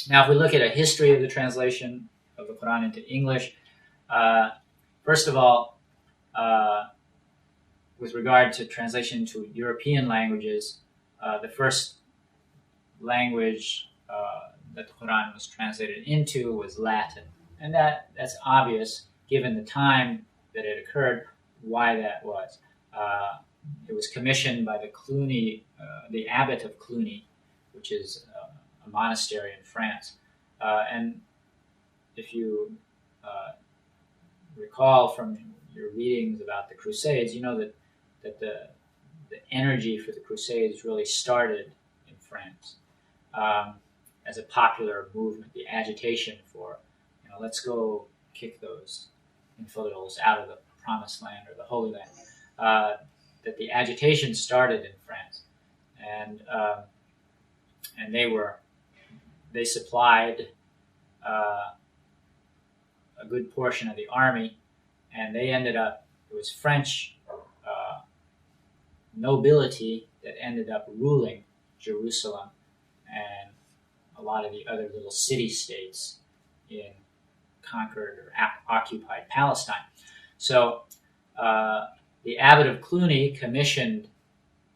Now, if we look at a history of the translation of the Quran into English, first of all, with regard to translation to European languages, the first language that the Quran was translated into was Latin. And that's obvious, given the time that it occurred, why that was. It was commissioned by the Cluny, the abbot of Cluny, which is a monastery in France. And if you recall from your readings about the Crusades, you know that the energy for the Crusades really started in France as a popular movement, the agitation for, let's go kick those infidels out of the Promised Land or the Holy Land. That the agitation started in France, and they supplied a good portion of the army, and they ended up, it was French nobility that ended up ruling Jerusalem and a lot of the other little city-states in conquered or occupied Palestine. So the abbot of Cluny commissioned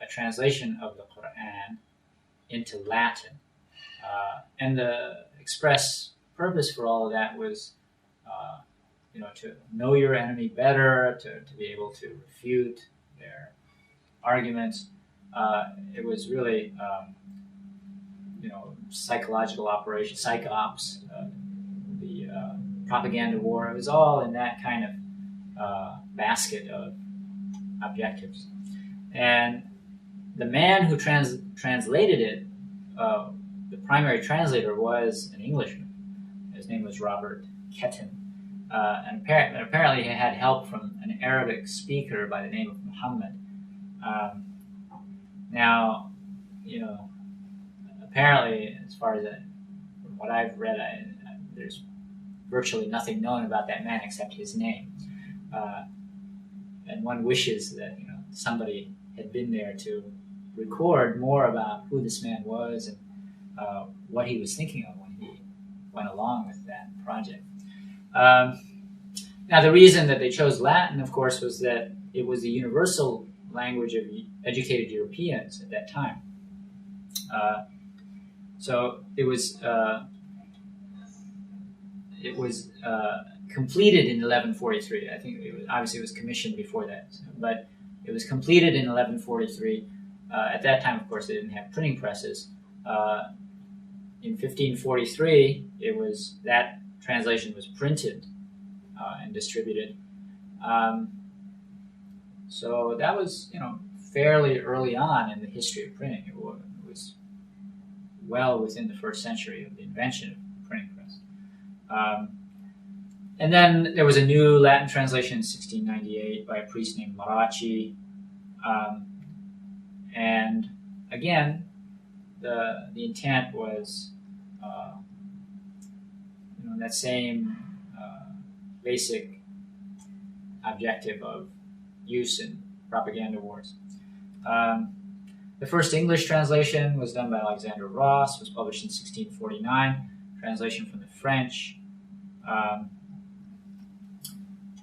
a translation of the Qur'an into Latin. And the express purpose for all of that was to know your enemy better, to be able to refute their arguments. It was really, psychological operation, psych ops, the propaganda war. It was all in that kind of basket of objectives. And the man who translated it, the primary translator, was an Englishman. His name was Robert Ketton. And apparently he had help from an Arabic speaker by the name of Muhammad. Now, apparently, as far as from what I've read, there's virtually nothing known about that man except his name. And one wishes that somebody had been there to record more about who this man was and what he was thinking of when he went along with that project. Now, the reason that they chose Latin, of course, was that it was the universal language of educated Europeans at that time. So it was completed in 1143. I think obviously it was commissioned before that, but it was completed in 1143. At that time, of course, they didn't have printing presses. In 1543, that translation was printed and distributed. So that was, fairly early on in the history of printing. It was well within the first century of the invention of the printing press. And then there was a new Latin translation in 1698 by a priest named Marachi. And again, the intent was that same basic objective of use in propaganda wars. The first English translation was done by Alexander Ross, was published in 1649, translation from the French.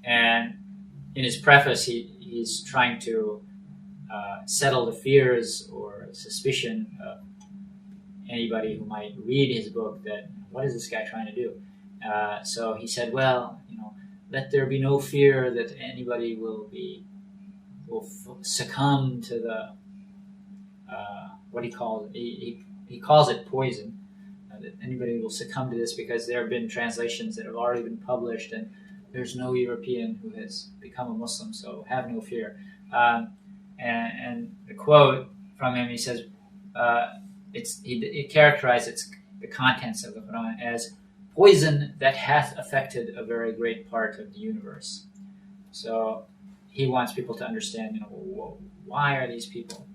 And in his preface, he's trying to settle the fears or suspicion of anybody who might read his book that, what is this guy trying to do? So he said, well, let there be no fear that anybody will succumb to the what he calls it poison. That anybody will succumb to this because there have been translations that have already been published, and there's no European who has become a Muslim, so have no fear. And the quote from him, he says, he characterizes the contents of the Quran as poison that hath affected a very great part of the universe. So he wants people to understand, why are these people?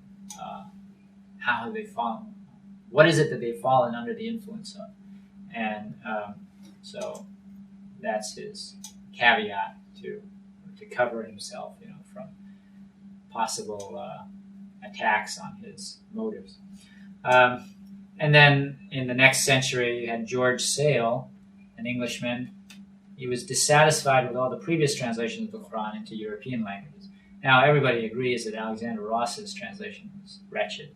How have they fallen? What is it that they've fallen under the influence of? And so that's his caveat to cover himself, from possible attacks on his motives. And then in the next century, you had George Sale, an Englishman. He was dissatisfied with all the previous translations of the Qur'an into European languages. Now, everybody agrees that Alexander Ross's translation was wretched.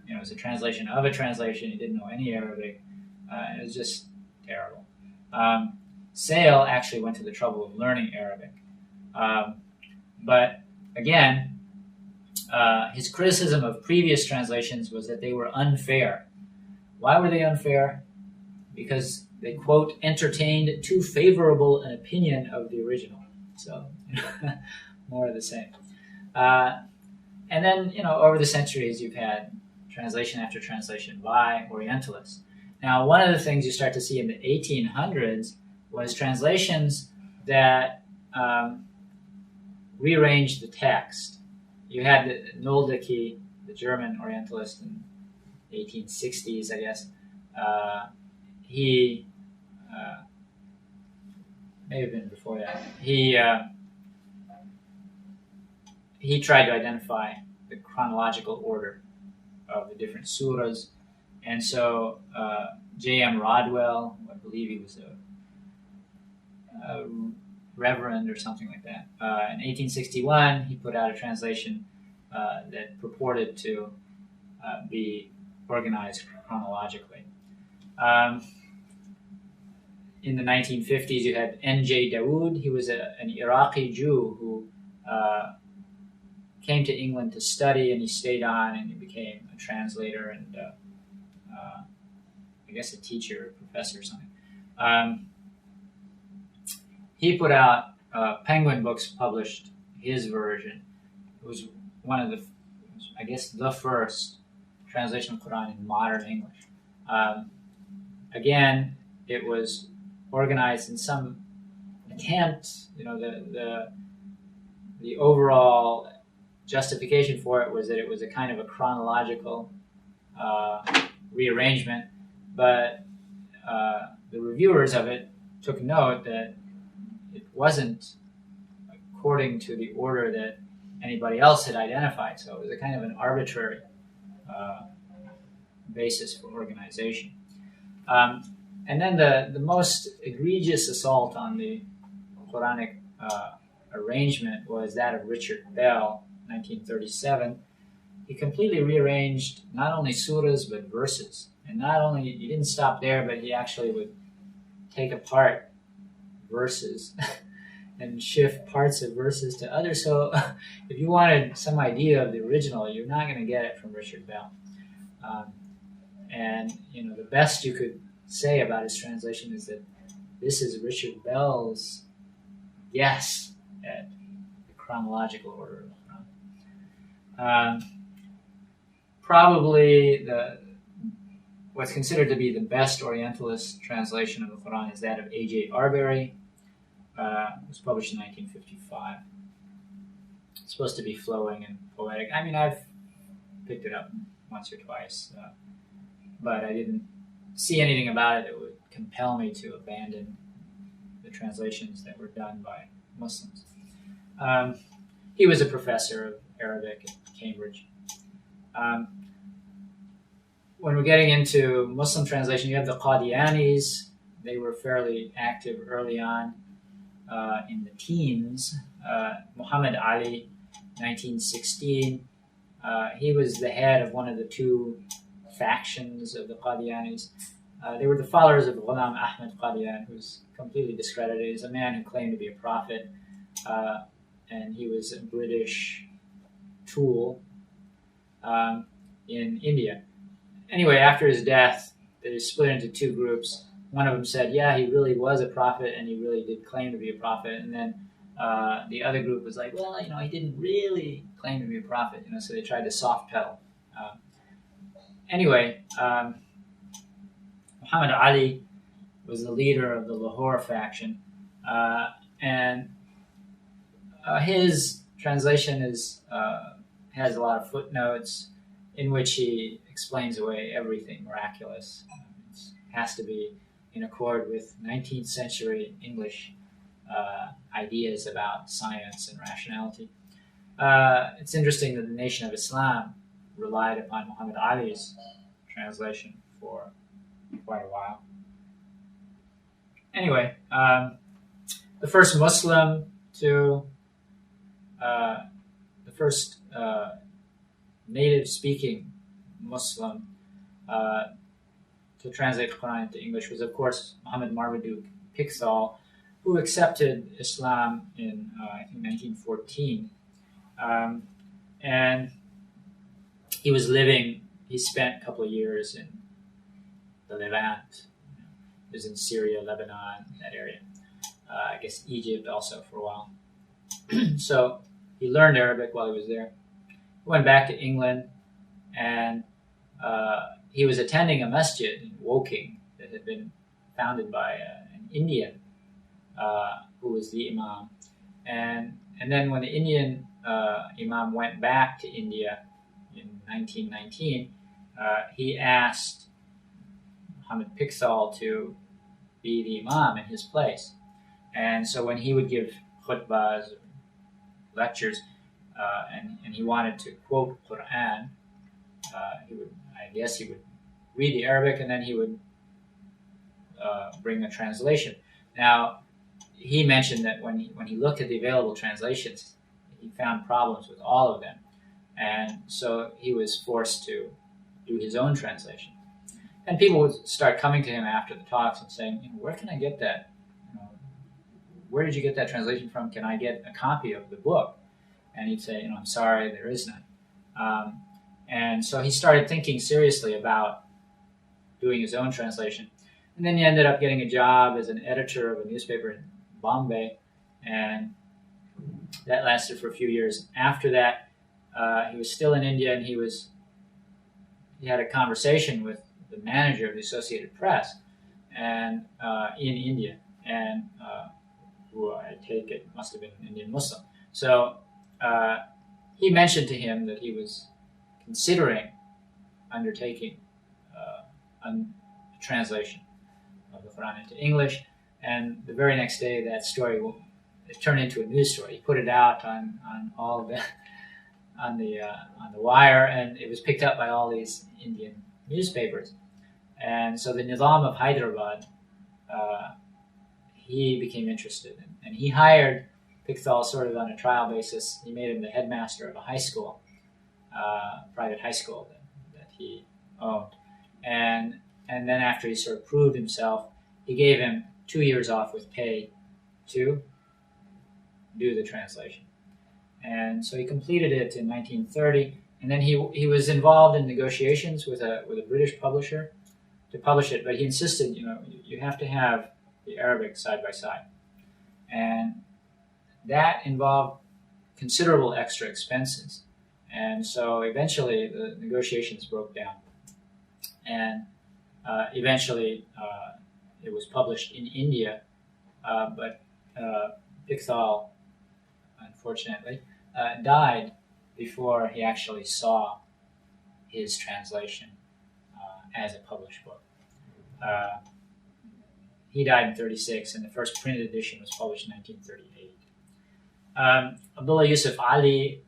It was a translation of a translation. He didn't know any Arabic. It was just terrible. Sale actually went to the trouble of learning Arabic. But again, his criticism of previous translations was that they were unfair. Why were they unfair? Because they, quote, entertained too favorable an opinion of the original. So, more of the same. And then, over the centuries, you've had translation after translation by Orientalists. Now, one of the things you start to see in the 1800s was translations that rearranged the text. You had Noldeke, the German Orientalist in the 1860s, I guess. He may have been before that. He tried to identify the chronological order of the different surahs, and so J.M. Rodwell, I believe he was a reverend or something like that. In 1861, he put out a translation that purported to be organized chronologically. In the 1950s, you had N.J. Dawood. He was an Iraqi Jew who came to England to study, and he stayed on, and he became a translator and I guess a teacher, a professor or something. He put out Penguin Books published his version. It was one of the, I guess, the first translation of Qur'an in modern English. Again, it was organized in some attempt, the overall justification for it was that it was a kind of a chronological rearrangement, but the reviewers of it took note that it wasn't according to the order that anybody else had identified, so it was a kind of an arbitrary basis for organization. And then the most egregious assault on the Quranic arrangement was that of Richard Bell, 1937. He completely rearranged not only surahs but verses. And not only, he didn't stop there, but he actually would take apart verses and shift parts of verses to others. So if you wanted some idea of the original, you're not going to get it from Richard Bell. And the best you could say about his translation is that this is Richard Bell's guess at the chronological order of the Quran. Probably what's considered to be the best Orientalist translation of the Quran is that of A.J. Arbery. It was published in 1955. It's supposed to be flowing and poetic. I mean, I've picked it up once or twice, but I didn't see anything about it that would compel me to abandon the translations that were done by Muslims. He was a professor of Arabic at Cambridge. When we're getting into Muslim translation, you have the Qadianis. They were fairly active early on in the teens. Muhammad Ali, 1916. He was the head of one of the two factions of the Qadianis. They were the followers of Ghulam Ahmad Qadian, who's completely discredited. He's a man who claimed to be a prophet, and he was a British tool in India. Anyway, after his death, they split into two groups. One of them said, yeah, he really was a prophet, and he really did claim to be a prophet. And then the other group was like, well, he didn't really claim to be a prophet, so they tried to soft pedal. Anyway, Muhammad Ali was the leader of the Lahore faction, and his translation has a lot of footnotes in which he explains away everything miraculous. It has to be in accord with 19th century English ideas about science and rationality. It's interesting that the Nation of Islam relied upon Muhammad Ali's translation for quite a while. Anyway, the first Muslim to, the first native-speaking Muslim to translate the Quran into English was, of course, Muhammad Marmaduke Pickthall, who accepted Islam in, I think, 1914. And he spent a couple of years in the Levant. He was in Syria, Lebanon, that area. I guess Egypt also for a while. So he learned Arabic while he was there. He went back to England, and he was attending a masjid in Woking that had been founded by an Indian who was the imam. And then when the Indian imam went back to India in 1919, he asked Muhammad Pickthall to be the imam in his place. And so when he would give khutbahs, lectures, and he wanted to quote Qur'an, he would read the Arabic, and then he would bring a translation. Now, he mentioned that when he looked at the available translations, he found problems with all of them. And so he was forced to do his own translation. And people would start coming to him after the talks and saying, where can I get that? Where did you get that translation from? Can I get a copy of the book? And he'd say, I'm sorry, there is none. And so he started thinking seriously about doing his own translation. And then he ended up getting a job as an editor of a newspaper in Bombay, and that lasted for a few years. After that, he was still in India, and he had a conversation with the manager of the Associated Press and in India, and who I take it must have been an Indian Muslim. So he mentioned to him that he was considering undertaking a translation of the Quran into English, and the very next day that story it turned into a news story. He put it out on all the on the wire, and it was picked up by all these Indian newspapers. And so the Nizam of Hyderabad, he became interested, and he hired Pickthall sort of on a trial basis. He made him the headmaster of a high school, private high school that he owned. And then after he sort of proved himself, he gave him 2 years off with pay to do the translation. And so he completed it in 1930, and then he was involved in negotiations with a British publisher to publish it, but he insisted, you have to have the Arabic side by side. And that involved considerable extra expenses. And so eventually the negotiations broke down. And eventually it was published in India, but Pickthall, unfortunately, died before he actually saw his translation as a published book. He died in 1936, and the first printed edition was published in 1938. Abdullah Yusuf Ali,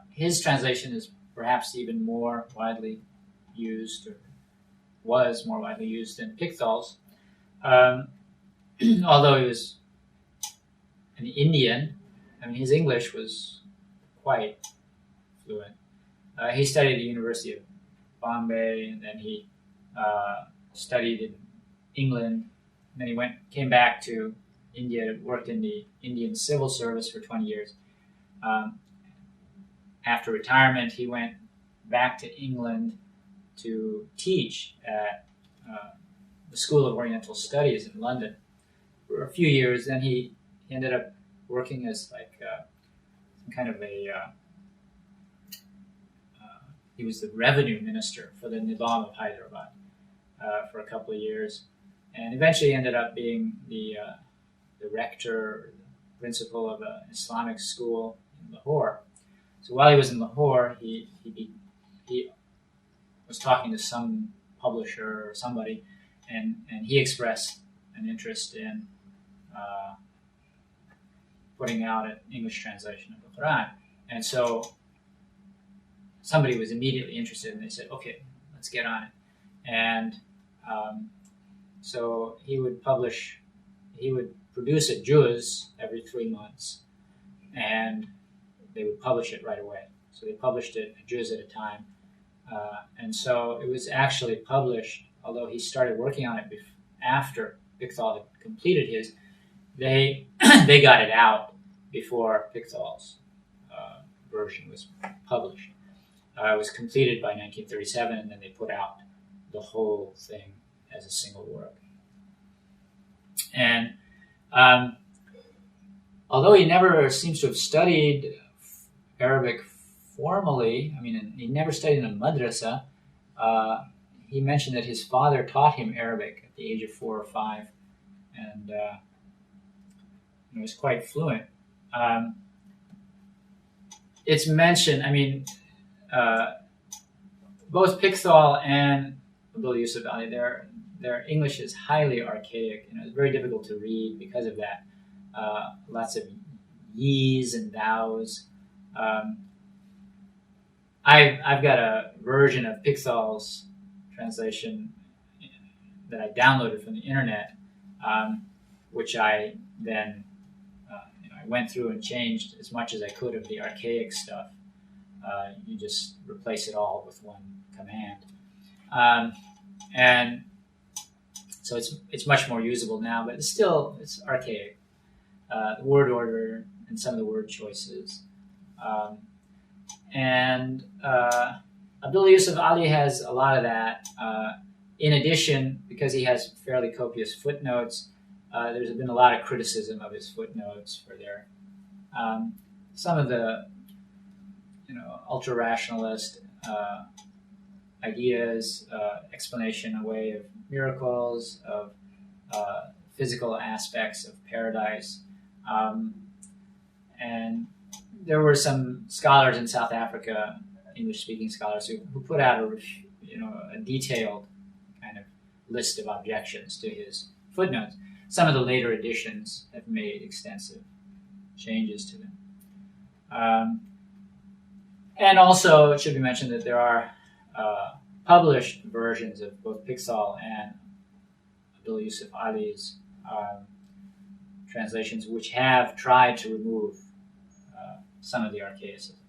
his translation is perhaps even more widely used, or was more widely used than Pickthall's. Although he was an Indian, his English was quite fluent. He studied at the University of Bombay, and then he studied in England. And then he came back to India, worked in the Indian civil service for 20 years. After retirement, he went back to England to teach at the School of Oriental Studies in London for a few years. Then he ended up working as some kind of he was the revenue minister for the Nizam of Hyderabad for a couple of years, and eventually ended up being the rector, the principal of an Islamic school in Lahore. So while he was in Lahore, he was talking to some publisher or somebody, and he expressed an interest in putting out an English translation of the Qur'an. And so somebody was immediately interested, and they said, okay, let's get on it. And so he would produce a juz every 3 months, and they would publish it right away. So they published it a juz at a time. And so it was actually published, although he started working on it after Pickthall had completed his, they got it out before Pickthall's version was published. It was completed by 1937, and then they put out the whole thing as a single work. And although he never seems to have studied Arabic formally, I mean, he never studied in a madrasa, he mentioned that his father taught him Arabic at the age of 4 or 5, and he was quite fluent. It's mentioned, I mean, both Pickthall and Abdul Yusuf Ali, their English is highly archaic. It's very difficult to read because of that. Lots of ye's and thou's. I've got a version of Pickthall's translation that I downloaded from the internet, which I then I went through and changed as much as I could of the archaic stuff. You just replace it all with one command, and so it's much more usable now. But it's archaic. The word order and some of the word choices. And Abdul Yusuf Ali has a lot of that. In addition, because he has fairly copious footnotes, there's been a lot of criticism of his footnotes for their some of the ultra rationalist ideas, explanation away of miracles, of physical aspects of paradise, and there were some scholars in South Africa, English-speaking scholars, who put out a detailed kind of list of objections to his footnotes. Some of the later editions have made extensive changes to them. And also, it should be mentioned that there are published versions of both Pickthall and Abdul Yusuf Ali's translations, which have tried to remove some of the archaicism.